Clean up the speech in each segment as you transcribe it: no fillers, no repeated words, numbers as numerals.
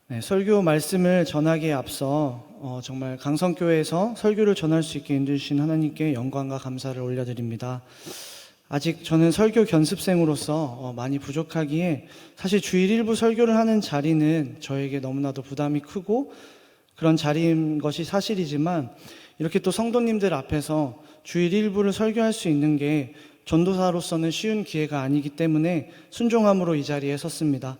네, 설교 말씀을 전하기에 앞서 정말 강성교회에서 설교를 전할 수 있게 인도주신 하나님께 영광과 감사를 올려드립니다. 아직 저는 설교 견습생으로서 많이 부족하기에 사실 주일 일부 설교를 하는 자리는 저에게 너무나도 부담이 크고 그런 자리인 것이 사실이지만 이렇게 또 성도님들 앞에서 주일 일부를 설교할 수 있는 게 전도사로서는 쉬운 기회가 아니기 때문에 순종함으로 이 자리에 섰습니다.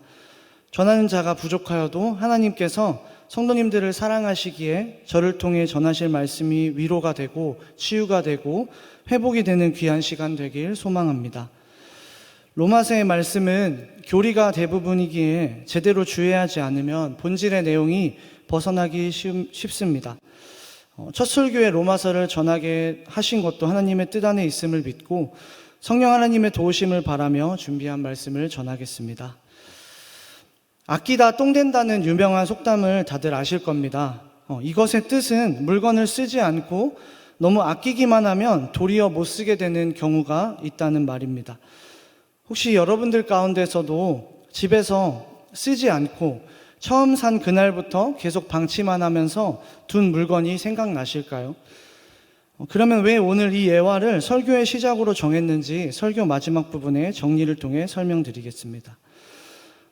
전하는 자가 부족하여도 하나님께서 성도님들을 사랑하시기에 저를 통해 전하실 말씀이 위로가 되고 치유가 되고 회복이 되는 귀한 시간 되길 소망합니다. 로마서의 말씀은 교리가 대부분이기에 제대로 주의하지 않으면 본질의 내용이 벗어나기 쉽습니다. 첫 설교에 로마서를 전하게 하신 것도 하나님의 뜻 안에 있음을 믿고 성령 하나님의 도우심을 바라며 준비한 말씀을 전하겠습니다. 아끼다 똥 된다는 유명한 속담을 다들 아실 겁니다. 이것의 뜻은 물건을 쓰지 않고 너무 아끼기만 하면 도리어 못 쓰게 되는 경우가 있다는 말입니다. 혹시 여러분들 가운데서도 집에서 쓰지 않고 처음 산 그날부터 계속 방치만 하면서 둔 물건이 생각나실까요? 그러면 왜 오늘 이 예화를 설교의 시작으로 정했는지 설교 마지막 부분에 정리를 통해 설명드리겠습니다.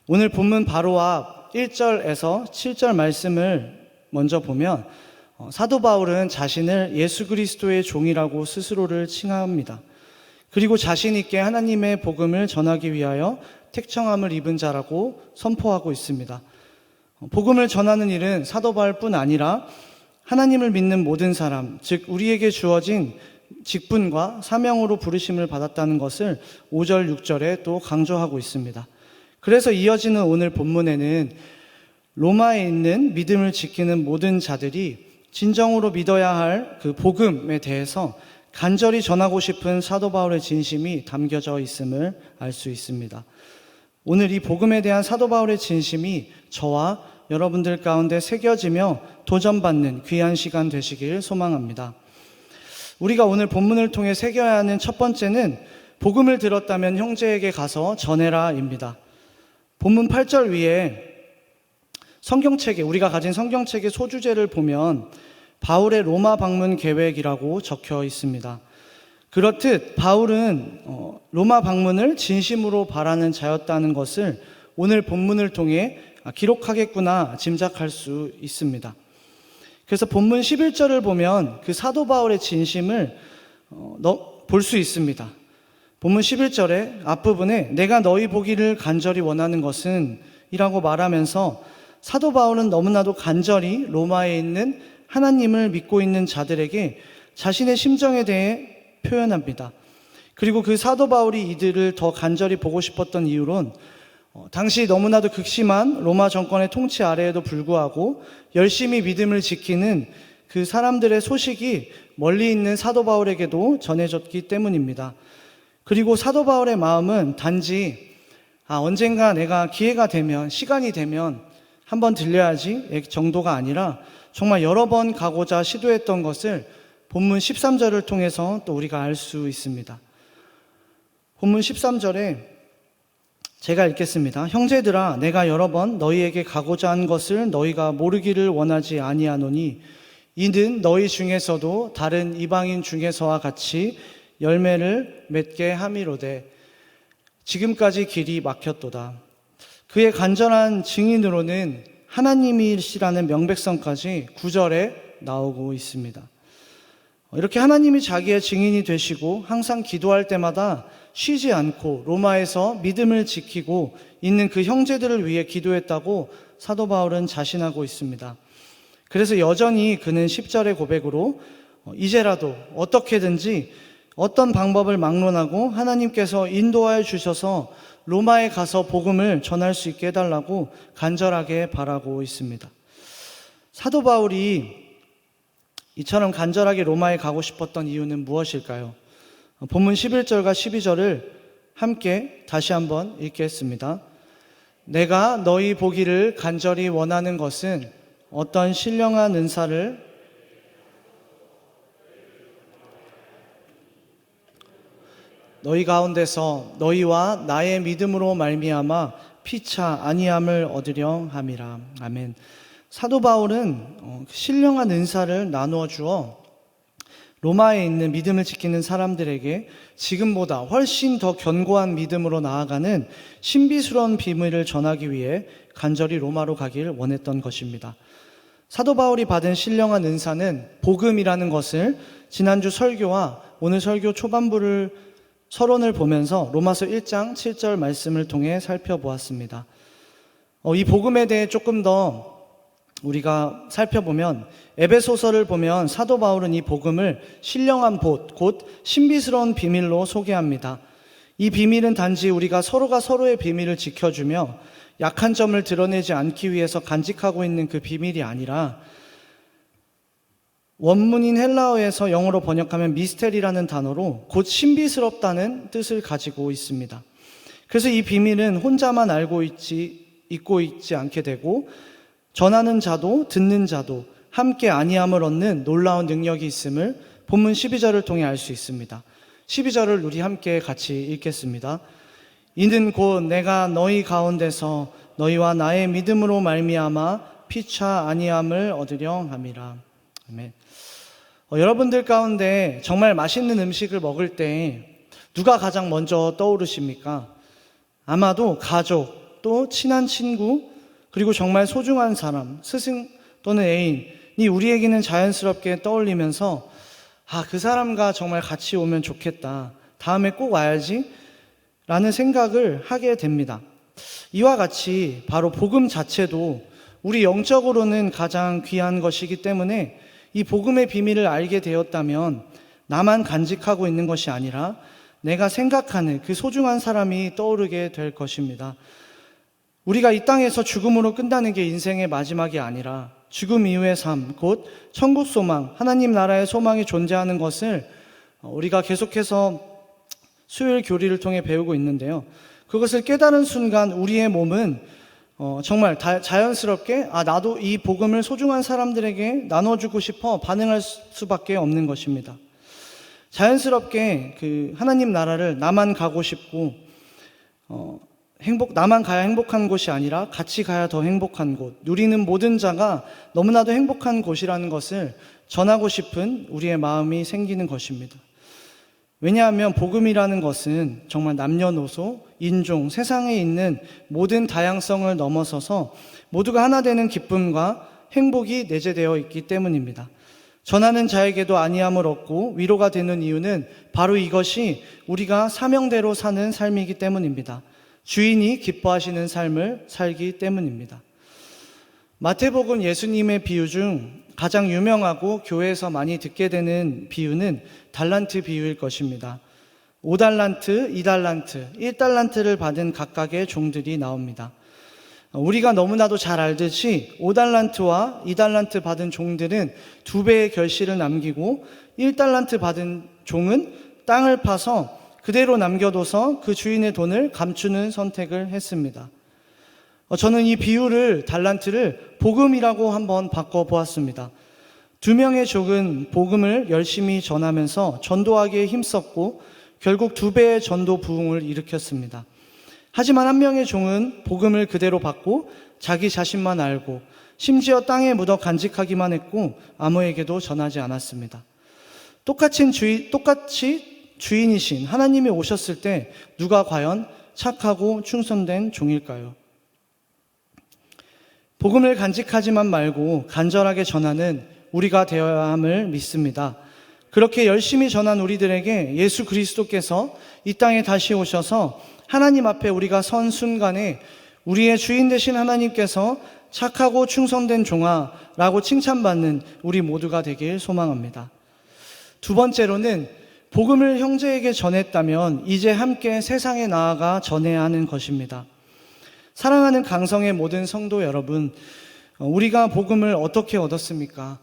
오늘 본문 바로 앞 1절에서 7절 말씀을 먼저 보면 사도 바울은 자신을 예수 그리스도의 종이라고 스스로를 칭합니다. 그리고 자신 있게 하나님의 복음을 전하기 위하여 택정함을 입은 자라고 선포하고 있습니다. 복음을 전하는 일은 사도 바울뿐 아니라 하나님을 믿는 모든 사람, 즉 우리에게 주어진 직분과 사명으로 부르심을 받았다는 것을 5절, 6절에 또 강조하고 있습니다. 그래서 이어지는 오늘 본문에는 로마에 있는 믿음을 지키는 모든 자들이 진정으로 믿어야 할 그 복음에 대해서 간절히 전하고 싶은 사도 바울의 진심이 담겨져 있음을 알 수 있습니다. 오늘 이 복음에 대한 사도 바울의 진심이 저와 여러분들 가운데 새겨지며 도전받는 귀한 시간 되시길 소망합니다. 우리가 오늘 본문을 통해 새겨야 하는 첫 번째는 복음을 들었다면 형제에게 가서 전해라입니다. 본문 8절 위에 성경책에 우리가 가진 성경책의 소주제를 보면 바울의 로마 방문 계획이라고 적혀 있습니다. 그렇듯 바울은 로마 방문을 진심으로 바라는 자였다는 것을 오늘 본문을 통해 기록하겠구나 짐작할 수 있습니다. 그래서 본문 11절을 보면 그 사도 바울의 진심을 볼 수 있습니다. 본문 11절의 앞부분에 내가 너희 보기를 간절히 원하는 것은 이라고 말하면서 사도 바울은 너무나도 간절히 로마에 있는 하나님을 믿고 있는 자들에게 자신의 심정에 대해 표현합니다. 그리고 그 사도 바울이 이들을 더 간절히 보고 싶었던 이유론 당시 너무나도 극심한 로마 정권의 통치 아래에도 불구하고 열심히 믿음을 지키는 그 사람들의 소식이 멀리 있는 사도 바울에게도 전해졌기 때문입니다. 그리고 사도 바울의 마음은 단지 언젠가 내가 기회가 되면 시간이 되면 한번 들려야지 정도가 아니라 정말 여러 번 가고자 시도했던 것을 본문 13절을 통해서 또 우리가 알 수 있습니다. 본문 13절에 제가 읽겠습니다. 형제들아 내가 여러 번 너희에게 가고자 한 것을 너희가 모르기를 원하지 아니하노니 이는 너희 중에서도 다른 이방인 중에서와 같이 열매를 맺게 함이로되 지금까지 길이 막혔도다. 그의 간절한 증인으로는 하나님이시라는 명백성까지 9절에 나오고 있습니다. 이렇게 하나님이 자기의 증인이 되시고 항상 기도할 때마다 쉬지 않고 로마에서 믿음을 지키고 있는 그 형제들을 위해 기도했다고 사도 바울은 자신하고 있습니다. 그래서 여전히 그는 10절의 고백으로 이제라도 어떻게든지 어떤 방법을 막론하고 하나님께서 인도하여 주셔서 로마에 가서 복음을 전할 수 있게 해달라고 간절하게 바라고 있습니다. 사도 바울이 이처럼 간절하게 로마에 가고 싶었던 이유는 무엇일까요? 본문 11절과 12절을 함께 다시 한번 읽겠습니다. 내가 너희 보기를 간절히 원하는 것은 어떤 신령한 은사를 너희 가운데서 너희와 나의 믿음으로 말미암아 피차 아니함을 얻으려 함이라. 아멘. 사도 바울은 신령한 은사를 나누어 주어 로마에 있는 믿음을 지키는 사람들에게 지금보다 훨씬 더 견고한 믿음으로 나아가는 신비스러운 비밀을 전하기 위해 간절히 로마로 가길 원했던 것입니다. 사도 바울이 받은 신령한 은사는 복음이라는 것을 지난주 설교와 오늘 설교 초반부를 서론을 보면서 로마서 1장 7절 말씀을 통해 살펴보았습니다. 이 복음에 대해 조금 더 우리가 살펴보면 에베소서를 보면 사도 바울은 이 복음을 신령한 봇, 곧 신비스러운 비밀로 소개합니다. 이 비밀은 단지 우리가 서로가 서로의 비밀을 지켜주며 약한 점을 드러내지 않기 위해서 간직하고 있는 그 비밀이 아니라 원문인 헬라어에서 영어로 번역하면 미스테리라는 단어로 곧 신비스럽다는 뜻을 가지고 있습니다. 그래서 이 비밀은 혼자만 잊고 있지 않게 되고 전하는 자도 듣는 자도 함께 안위함을 얻는 놀라운 능력이 있음을 본문 12절을 통해 알 수 있습니다. 12절을 우리 함께 같이 읽겠습니다. 이는 곧 내가 너희 가운데서 너희와 나의 믿음으로 말미암아 피차 안위함을 얻으려 함이라. 아멘. 여러분들 가운데 정말 맛있는 음식을 먹을 때 누가 가장 먼저 떠오르십니까? 아마도 가족, 또 친한 친구, 그리고 정말 소중한 사람, 스승 또는 애인이 우리에게는 자연스럽게 떠올리면서 그 사람과 정말 같이 오면 좋겠다, 다음에 꼭 와야지 라는 생각을 하게 됩니다. 이와 같이 바로 복음 자체도 우리 영적으로는 가장 귀한 것이기 때문에 이 복음의 비밀을 알게 되었다면 나만 간직하고 있는 것이 아니라 내가 생각하는 그 소중한 사람이 떠오르게 될 것입니다. 우리가 이 땅에서 죽음으로 끝나는 게 인생의 마지막이 아니라 죽음 이후의 삶, 곧 천국 소망, 하나님 나라의 소망이 존재하는 것을 우리가 계속해서 수요일 교리를 통해 배우고 있는데요. 그것을 깨달은 순간 우리의 몸은 정말 자연스럽게 나도 이 복음을 소중한 사람들에게 나눠주고 싶어 반응할 수밖에 없는 것입니다. 자연스럽게 하나님 나라를 나만 가고 싶고 나만 가야 행복한 곳이 아니라 같이 가야 더 행복한 곳, 누리는 모든 자가 너무나도 행복한 곳이라는 것을 전하고 싶은 우리의 마음이 생기는 것입니다. 왜냐하면 복음이라는 것은 정말 남녀노소, 인종, 세상에 있는 모든 다양성을 넘어서서 모두가 하나 되는 기쁨과 행복이 내재되어 있기 때문입니다. 전하는 자에게도 안위함을 얻고 위로가 되는 이유는 바로 이것이 우리가 사명대로 사는 삶이기 때문입니다. 주인이 기뻐하시는 삶을 살기 때문입니다. 마태복음 예수님의 비유 중 가장 유명하고 교회에서 많이 듣게 되는 비유는 달란트 비유일 것입니다. 5달란트, 2달란트, 1달란트를 받은 각각의 종들이 나옵니다. 우리가 너무나도 잘 알듯이 5달란트와 2달란트 받은 종들은 2배의 결실을 남기고 1달란트 받은 종은 땅을 파서 그대로 남겨둬서 그 주인의 돈을 감추는 선택을 했습니다. 저는 이 비유를, 달란트를 복음이라고 한번 바꿔보았습니다. 2명의 종은 복음을 열심히 전하면서 전도하기에 힘썼고 결국 2배의 전도 부흥을 일으켰습니다. 하지만 1명의 종은 복음을 그대로 받고 자기 자신만 알고 심지어 땅에 묻어 간직하기만 했고 아무에게도 전하지 않았습니다. 똑같이 주인이신 하나님이 오셨을 때 누가 과연 착하고 충성된 종일까요? 복음을 간직하지만 말고 간절하게 전하는 우리가 되어야 함을 믿습니다. 그렇게 열심히 전한 우리들에게 예수 그리스도께서 이 땅에 다시 오셔서 하나님 앞에 우리가 선 순간에 우리의 주인 되신 하나님께서 착하고 충성된 종아 라고 칭찬받는 우리 모두가 되길 소망합니다. 두 번째로는 복음을 형제에게 전했다면 이제 함께 세상에 나아가 전해야 하는 것입니다. 사랑하는 강성의 모든 성도 여러분, 우리가 복음을 어떻게 얻었습니까?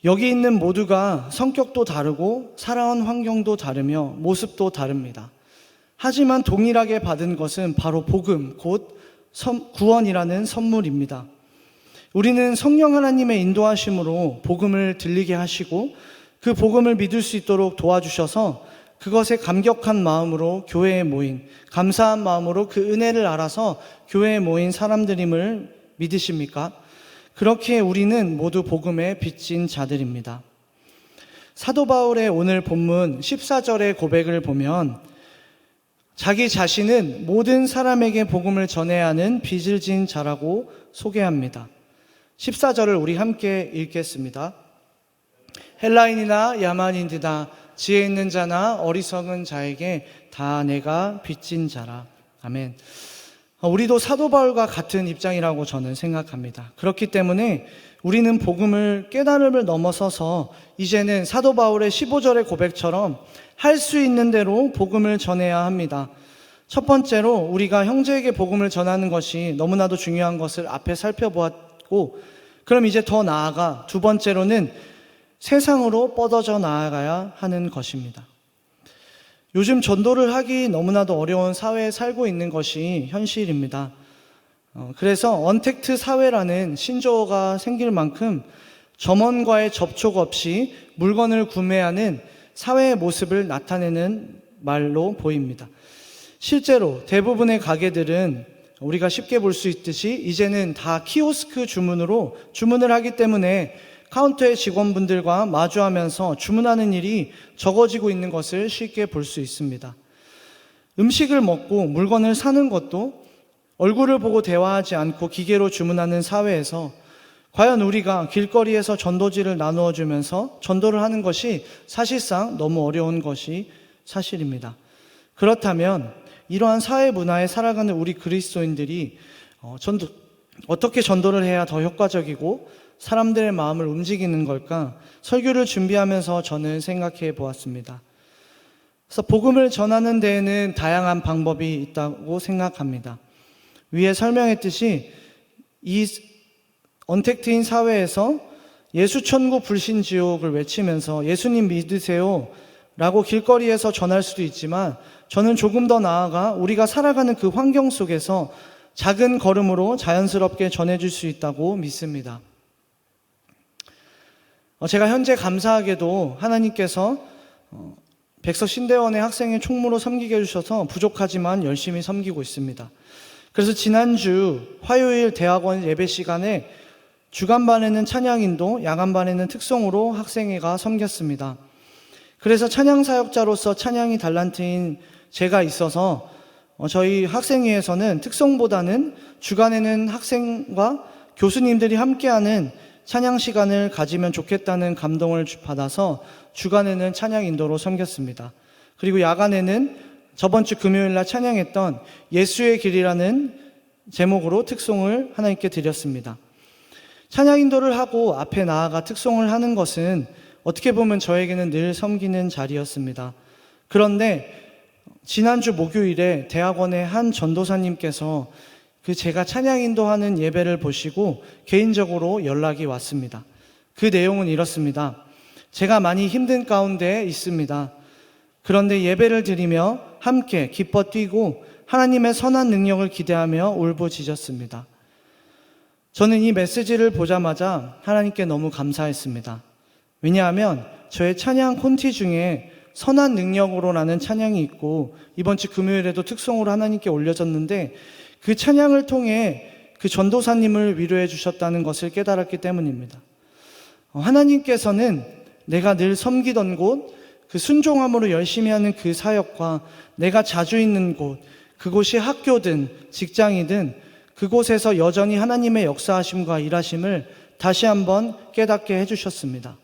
여기 있는 모두가 성격도 다르고 살아온 환경도 다르며 모습도 다릅니다. 하지만 동일하게 받은 것은 바로 복음, 곧 구원이라는 선물입니다. 우리는 성령 하나님의 인도하심으로 복음을 들리게 하시고 그 복음을 믿을 수 있도록 도와주셔서 그것에 감격한 마음으로 교회에 모인, 감사한 마음으로 그 은혜를 알아서 교회에 모인 사람들임을 믿으십니까? 그렇게 우리는 모두 복음에 빚진 자들입니다. 사도 바울의 오늘 본문 14절의 고백을 보면 자기 자신은 모든 사람에게 복음을 전해야 하는 빚을 진 자라고 소개합니다. 14절을 우리 함께 읽겠습니다. 헬라인이나 야만인이나 지혜 있는 자나 어리석은 자에게 다 내가 빚진 자라. 아멘. 우리도 사도 바울과 같은 입장이라고 저는 생각합니다. 그렇기 때문에 우리는 복음을 깨달음을 넘어서서 이제는 사도 바울의 15절의 고백처럼 할 수 있는 대로 복음을 전해야 합니다. 첫 번째로 우리가 형제에게 복음을 전하는 것이 너무나도 중요한 것을 앞에 살펴보았고, 그럼 이제 더 나아가 두 번째로는 세상으로 뻗어져 나아가야 하는 것입니다. 요즘 전도를 하기 너무나도 어려운 사회에 살고 있는 것이 현실입니다. 그래서 언택트 사회라는 신조어가 생길 만큼 점원과의 접촉 없이 물건을 구매하는 사회의 모습을 나타내는 말로 보입니다. 실제로 대부분의 가게들은 우리가 쉽게 볼 수 있듯이 이제는 다 키오스크 주문으로 주문을 하기 때문에 카운터의 직원분들과 마주하면서 주문하는 일이 적어지고 있는 것을 쉽게 볼 수 있습니다. 음식을 먹고 물건을 사는 것도 얼굴을 보고 대화하지 않고 기계로 주문하는 사회에서 과연 우리가 길거리에서 전도지를 나누어 주면서 전도를 하는 것이 사실상 너무 어려운 것이 사실입니다. 그렇다면 이러한 사회 문화에 살아가는 우리 그리스도인들이 어떻게 전도를 해야 더 효과적이고 사람들의 마음을 움직이는 걸까? 설교를 준비하면서 저는 생각해 보았습니다. 그래서 복음을 전하는 데에는 다양한 방법이 있다고 생각합니다. 위에 설명했듯이 이 언택트인 사회에서 예수천국 불신지옥을 외치면서 예수님 믿으세요 라고 길거리에서 전할 수도 있지만, 저는 조금 더 나아가 우리가 살아가는 그 환경 속에서 작은 걸음으로 자연스럽게 전해줄 수 있다고 믿습니다. 제가 현재 감사하게도 하나님께서 백서신대원의 학생의 총무로 섬기게 해주셔서 부족하지만 열심히 섬기고 있습니다. 그래서 지난주 화요일 대학원 예배 시간에 주간반에는 찬양인도, 야간반에는 특송으로 학생회가 섬겼습니다. 그래서 찬양사역자로서 찬양이 달란트인 제가 있어서 저희 학생회에서는 특송보다는 주간에는 학생과 교수님들이 함께하는 찬양 시간을 가지면 좋겠다는 감동을 받아서 주간에는 찬양 인도로 섬겼습니다. 그리고 야간에는 저번 주 금요일 날 찬양했던 예수의 길이라는 제목으로 특송을 하나님께 드렸습니다. 찬양 인도를 하고 앞에 나아가 특송을 하는 것은 어떻게 보면 저에게는 늘 섬기는 자리였습니다. 그런데 지난주 목요일에 대학원의 한 전도사님께서 제가 찬양 인도하는 예배를 보시고 개인적으로 연락이 왔습니다. 그 내용은 이렇습니다. 제가 많이 힘든 가운데 있습니다. 그런데 예배를 드리며 함께 기뻐 뛰고 하나님의 선한 능력을 기대하며 울부짖었습니다. 저는 이 메시지를 보자마자 하나님께 너무 감사했습니다. 왜냐하면 저의 찬양 콘티 중에 선한 능력으로라는 찬양이 있고 이번 주 금요일에도 특송으로 하나님께 올려졌는데 그 찬양을 통해 그 전도사님을 위로해 주셨다는 것을 깨달았기 때문입니다. 하나님께서는 내가 늘 섬기던 곳, 그 순종함으로 열심히 하는 그 사역과 내가 자주 있는 곳, 그곳이 학교든 직장이든 그곳에서 여전히 하나님의 역사하심과 일하심을 다시 한번 깨닫게 해주셨습니다.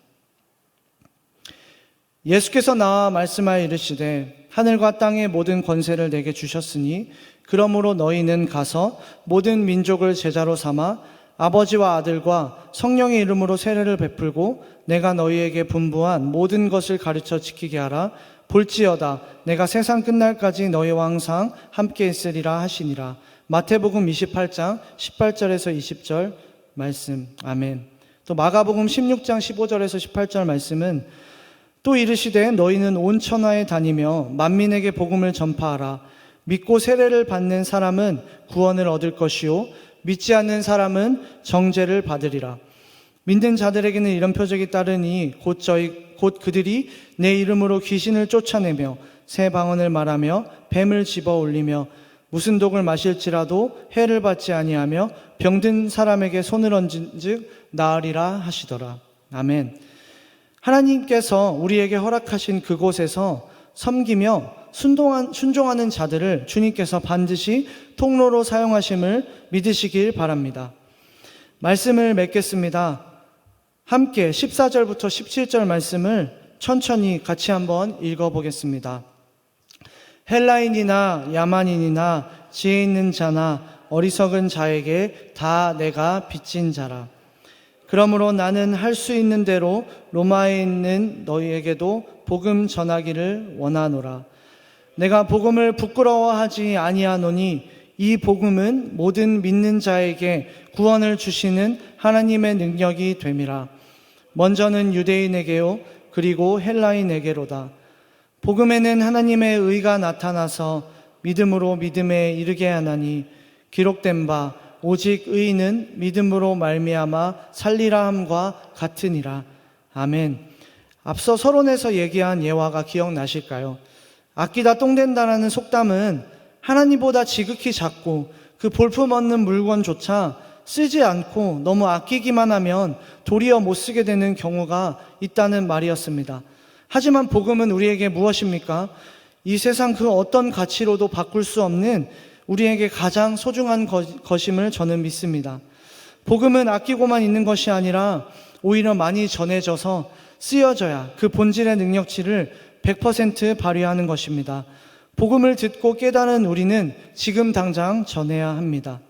예수께서 나와 말씀하여 이르시되 하늘과 땅의 모든 권세를 내게 주셨으니 그러므로 너희는 가서 모든 민족을 제자로 삼아 아버지와 아들과 성령의 이름으로 세례를 베풀고 내가 너희에게 분부한 모든 것을 가르쳐 지키게 하라. 볼지어다 내가 세상 끝날까지 너희와 항상 함께 있으리라 하시니라. 마태복음 28장 18절에서 20절 말씀. 아멘. 또 마가복음 16장 15절에서 18절 말씀은 또 이르시되 너희는 온 천하에 다니며 만민에게 복음을 전파하라. 믿고 세례를 받는 사람은 구원을 얻을 것이요 믿지 않는 사람은 정죄를 받으리라. 믿는 자들에게는 이런 표적이 따르니 곧 그들이 내 이름으로 귀신을 쫓아내며 새 방언을 말하며 뱀을 집어 올리며 무슨 독을 마실지라도 해를 받지 아니하며 병든 사람에게 손을 얹은즉 나으리라 하시더라. 아멘. 하나님께서 우리에게 허락하신 그곳에서 섬기며 순종하는 자들을 주님께서 반드시 통로로 사용하심을 믿으시길 바랍니다. 말씀을 맺겠습니다. 함께 14절부터 17절 말씀을 천천히 같이 한번 읽어보겠습니다. 헬라인이나 야만인이나 지혜 있는 자나 어리석은 자에게 다 내가 빚진 자라. 그러므로 나는 할 수 있는 대로 로마에 있는 너희에게도 복음 전하기를 원하노라. 내가 복음을 부끄러워하지 아니하노니 이 복음은 모든 믿는 자에게 구원을 주시는 하나님의 능력이 됨이라. 먼저는 유대인에게요 그리고 헬라인에게로다. 복음에는 하나님의 의가 나타나서 믿음으로 믿음에 이르게 하나니 기록된 바 오직 의인은 믿음으로 말미암아 살리라 함과 같으니라. 아멘. 앞서 서론에서 얘기한 예화가 기억나실까요? 아끼다 똥된다라는 속담은 하나님보다 지극히 작고 그 볼품없는 물건조차 쓰지 않고 너무 아끼기만 하면 도리어 못 쓰게 되는 경우가 있다는 말이었습니다. 하지만 복음은 우리에게 무엇입니까? 이 세상 그 어떤 가치로도 바꿀 수 없는 우리에게 가장 소중한 것임을 저는 믿습니다. 복음은 아끼고만 있는 것이 아니라 오히려 많이 전해져서 쓰여져야 그 본질의 능력치를 100% 발휘하는 것입니다. 복음을 듣고 깨달은 우리는 지금 당장 전해야 합니다.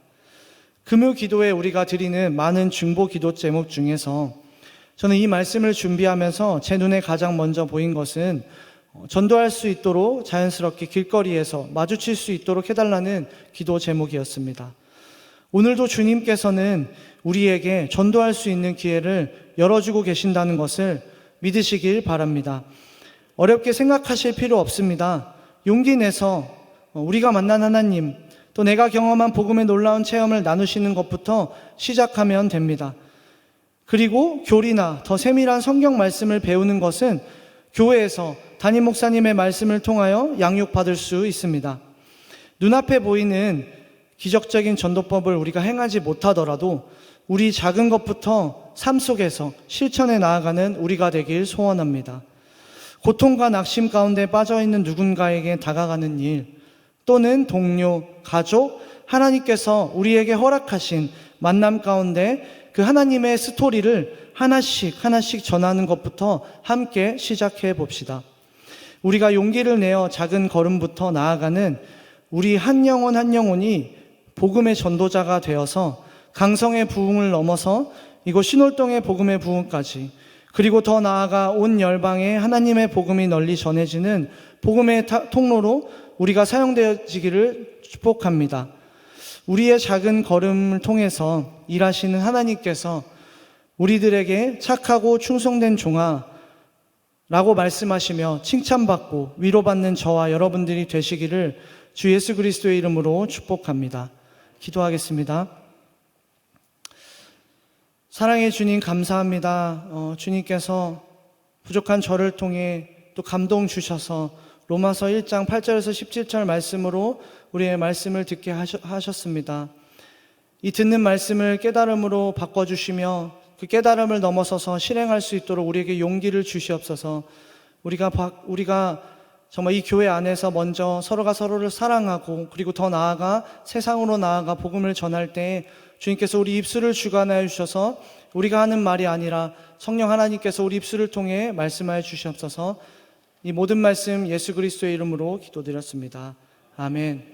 금요 기도에 우리가 드리는 많은 중보 기도 제목 중에서 저는 이 말씀을 준비하면서 제 눈에 가장 먼저 보인 것은 전도할 수 있도록 자연스럽게 길거리에서 마주칠 수 있도록 해달라는 기도 제목이었습니다. 오늘도 주님께서는 우리에게 전도할 수 있는 기회를 열어주고 계신다는 것을 믿으시길 바랍니다. 어렵게 생각하실 필요 없습니다. 용기 내서 우리가 만난 하나님, 또 내가 경험한 복음의 놀라운 체험을 나누시는 것부터 시작하면 됩니다. 그리고 교리나 더 세밀한 성경 말씀을 배우는 것은 교회에서 담임 목사님의 말씀을 통하여 양육받을 수 있습니다. 눈앞에 보이는 기적적인 전도법을 우리가 행하지 못하더라도 우리 작은 것부터 삶 속에서 실천해 나아가는 우리가 되길 소원합니다. 고통과 낙심 가운데 빠져있는 누군가에게 다가가는 일, 또는 동료, 가족, 하나님께서 우리에게 허락하신 만남 가운데 그 하나님의 스토리를 하나씩 전하는 것부터 함께 시작해 봅시다. 우리가 용기를 내어 작은 걸음부터 나아가는 우리 한 영혼 한 영혼이 복음의 전도자가 되어서 강성의 부흥을 넘어서 이곳 신월동의 복음의 부흥까지, 그리고 더 나아가 온 열방에 하나님의 복음이 널리 전해지는 복음의 통로로 우리가 사용되어지기를 축복합니다. 우리의 작은 걸음을 통해서 일하시는 하나님께서 우리들에게 착하고 충성된 종아 라고 말씀하시며 칭찬받고 위로받는 저와 여러분들이 되시기를 주 예수 그리스도의 이름으로 축복합니다. 기도하겠습니다. 사랑의 주님, 감사합니다. 주님께서 부족한 저를 통해 또 감동 주셔서 로마서 1장 8절에서 17절 말씀으로 우리의 말씀을 듣게 하셨습니다. 이 듣는 말씀을 깨달음으로 바꿔주시며 그 깨달음을 넘어서서 실행할 수 있도록 우리에게 용기를 주시옵소서. 우리가 정말 이 교회 안에서 먼저 서로가 서로를 사랑하고, 그리고 더 나아가 세상으로 나아가 복음을 전할 때 주님께서 우리 입술을 주관하여 주셔서 우리가 하는 말이 아니라 성령 하나님께서 우리 입술을 통해 말씀하여 주시옵소서. 이 모든 말씀 예수 그리스도의 이름으로 기도드렸습니다. 아멘.